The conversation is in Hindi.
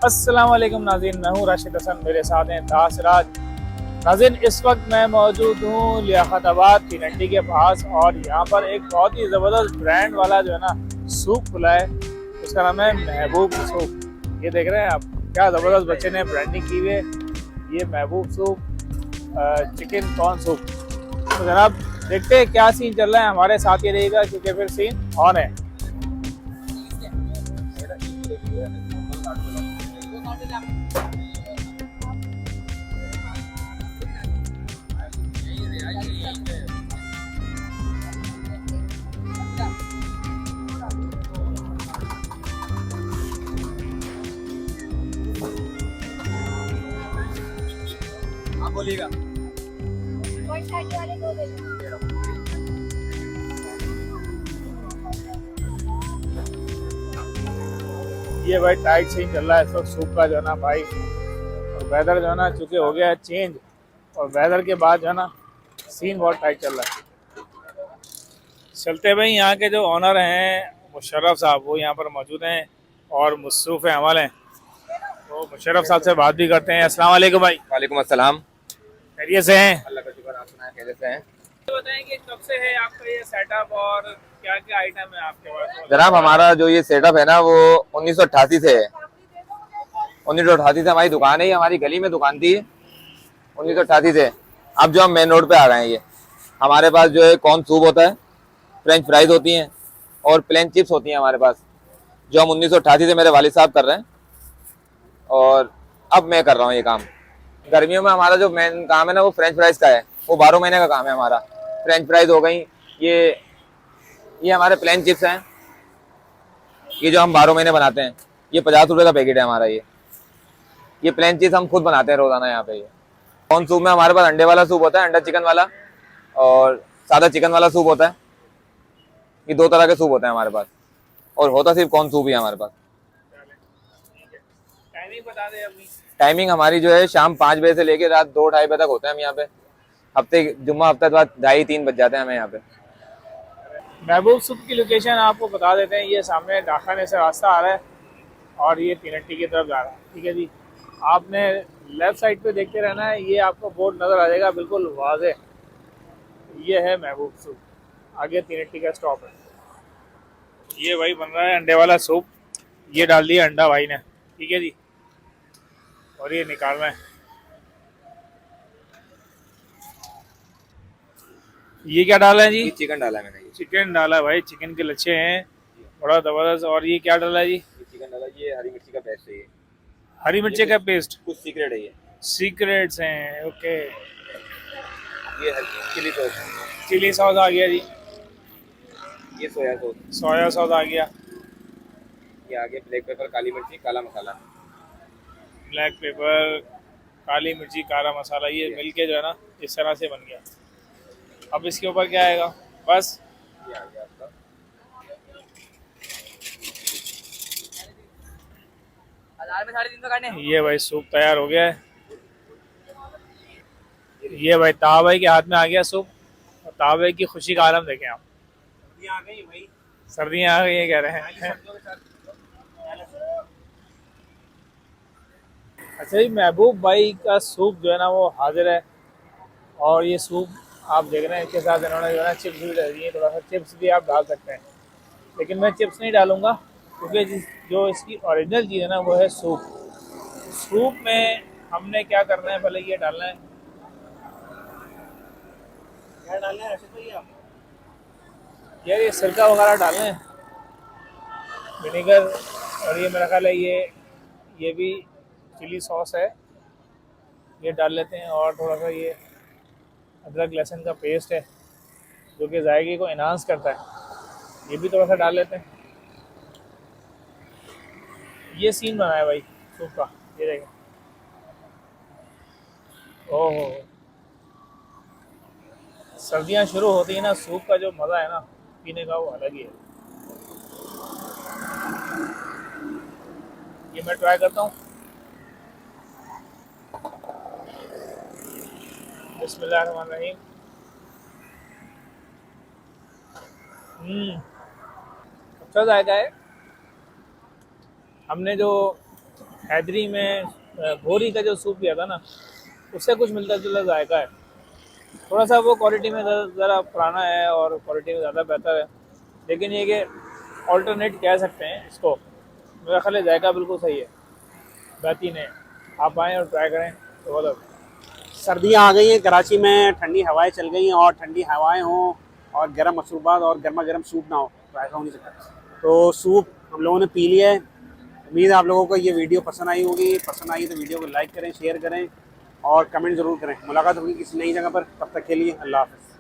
अस्सलाम वालेकुम नाज़रीन, मैं हूँ राशिद हसन, मेरे साथ हैं दासराज। नाज़रीन, इस वक्त मैं मौजूद हूँ लियाकताबाद तीनंडी के पास और यहाँ पर एक बहुत ही ज़बरदस्त ब्रांड वाला जो है ना सूप खुला है। उसका नाम है महबूब सूप। ये देख रहे हैं आप, क्या ज़बरदस्त बच्चे ने ब्रांडिंग की हुई है। ये महबूब सूप, चिकन कॉर्न सूप। तो जनाब देखते हैं क्या सीन चल रहा है, हमारे साथ ही रहेगा क्योंकि फिर सीन ऑन है। आप बोलिएगा। ये भाई टाइट सीन चल रहा है इस वक्त सूप का जो है ना भाई। और वेदर जो है ना चूंकि हो गया है चेंज, और वेदर के बाद जो है ना सीन बहुत टाइट चल रहा है। चलते भाई, यहाँ के जो ऑनर हैं मुशर्रफ साहब, वो यहाँ पर मौजूद हैं और मसरूफ़ अमल हैं। तो मुशर्रफ साहब से बात भी करते हैं। अस्सलाम वालेकुम भाई। वालेकुम अस्सलाम। खैरियत से हैं? अल्लाह का शुक्र, आप सुनाएं कैसे से हैं? ये बताएं कि कब से है आपका ये सेटअप और क्या क्या आइटम है आपके पास? जनाब हमारा जो ये सेटअप है ना वो 1988 से है। 1988 से हमारी दुकान है, ये हमारी गली में दुकान थी 1988 से। अब जो हम मेन रोड पे आ गए हैं, ये हमारे पास जो है कॉर्न सूप होता है, फ्रेंच फ्राइज होती हैं और प्लेन चिप्स होती हैं हमारे पास, जो हम 1988 से मेरे वालिद साहब कर रहे हैं और अब मैं कर रहा हूँ ये काम। गर्मियों में हमारा जो मेन काम है ना वो फ्रेंच फ्राइज का है, वो 12 महीने का काम है हमारा। फ्रेंच फ्राइज हो गई, ये हमारे प्लेन चिप्स हैं, ये जो हम 12 महीने बनाते हैं। ये 50 रुपये का पैकेट है हमारा। ये प्लेन चिप्स हम खुद बनाते हैं रोजाना यहाँ पे। ये कॉर्न सूप में हमारे पास अंडे वाला सूप होता है, अंडा चिकन वाला, और सादा चिकन वाला सूप होता है। ये दो तरह के सूप होते हैं हमारे पास, और होता सिर्फ कॉर्न सूप ही है हमारे पास। टाइमिंग बता दें अपनी। टाइमिंग हमारी जो है शाम 5 बजे से लेकर रात 2-2:30 बजे तक होते हैं हम यहाँ पे। जुम्मा हफ्ते के बाद 2:30-3 बज जाते हैं हमें यहाँ पे। महबूब सूप की लोकेशन आपको बता देते हैं। ये सामने डाखाने से रास्ता आ रहा है और ये तीनट्टी की तरफ जा रहा है। ठीक है जी, आपने लेफ्ट साइड पे देखते रहना है, ये आपको बोर्ड नज़र आ जाएगा बिल्कुल वाज़े। ये है महबूब सूप, आगे तीनट्टी का स्टॉप है। ये भाई बन रहा है अंडे वाला सूप। ये डाल दिया अंडा भाई ने, ठीक है जी, और ये निकालना है। ये क्या डाला है जी? चिकन डाला है मैंने। चिकन डाला है भाई, चिकन के लच्छे हैं, बड़ा ज़बरदस्त। और ये क्या डाला है जी? चिकन डाला, ये हरी मिर्ची का पेस्ट है। ये हरी मिर्ची का पेस्ट, कुछ सीक्रेट है ये। सीक्रेट्स हैं, ओके। ये चिली सॉस, चिली सॉस आ गया जी, ये सोया सॉस, सोया सॉस आ गया, ये आगे ब्लैक पेपर, काली मिर्ची, काला मसाला। ब्लैक पेपर, काली मिर्ची, काला मसाला, ये मिलके जो है ना इस तरह से बन गया। अब इसके ऊपर क्या आएगा? बस ये आ गया आपका। ये भाई सूप तैयार हो गया है। ये भाई ताहा भाई के हाथ में आ गया सूप। और ताहा भाई की खुशी का आलम देखें आप। सर्दियाँ आ गई भाई, सर्दियाँ आ गई है कह रहे हैं। अच्छा जी, महबूब भाई का सूप जो है ना वो हाजिर है। और ये सूप आप देख रहे हैं, इसके साथ इन्होंने जो है ना चिप्स भी डाल दिए। थोड़ा सा चिप्स भी आप डाल सकते हैं, लेकिन मैं चिप्स नहीं डालूंगा क्योंकि जो इसकी ओरिजिनल चीज़ है ना वो है सूप। सूप में हमने क्या करना है, पहले ये डालना है। क्या डालना है राशिद भाई आप? यार ये सिरका वगैरह डालना है, विनेगर, और ये मेरा ख्याल है ये भी चिली सॉस है, ये डाल लेते हैं। और थोड़ा सा ये अदरक लहसुन का पेस्ट है जो कि जायके को इन्हांस करता है, ये भी थोड़ा सा डाल लेते हैं। ये सीन बना है भाई सूप का, ये देखें। ओहो, सर्दियाँ शुरू होती है ना, सूप का जो मज़ा है ना पीने का वो अलग ही है। ये मैं ट्राई करता हूँ। बिस्मिल्लाहिर्रहमानिर्रहीम। अच्छा जायका है। हमने जो हैदरी में भोरी का जो सूप किया था ना, उससे कुछ मिलता जुलता जायका है। थोड़ा सा वो क्वालिटी में ज़रा पुराना है और क्वालिटी में ज़्यादा बेहतर है, लेकिन ये कि ऑल्टरनेट कह सकते हैं इसको। मेरा ख्याल है जायका बिल्कुल सही है, बेहतरीन है। आप आएँ और ट्राई करें तो बहुत। सर्दियाँ आ गई हैं, कराची में ठंडी हवाएं चल गई हैं, और ठंडी हवाएं हों और गर्म मशरूबात और गर्मा गर्म सूप ना हो तो ऐसा हो नहीं सकता। तो सूप हम लोगों ने पी लिया है। उम्मीद है आप लोगों को ये वीडियो पसंद आई होगी। पसंद आई तो वीडियो को लाइक करें, शेयर करें और कमेंट ज़रूर करें। मुलाकात होगी किसी नई जगह पर, तब तक के लिए अल्लाह हाफ़िज़।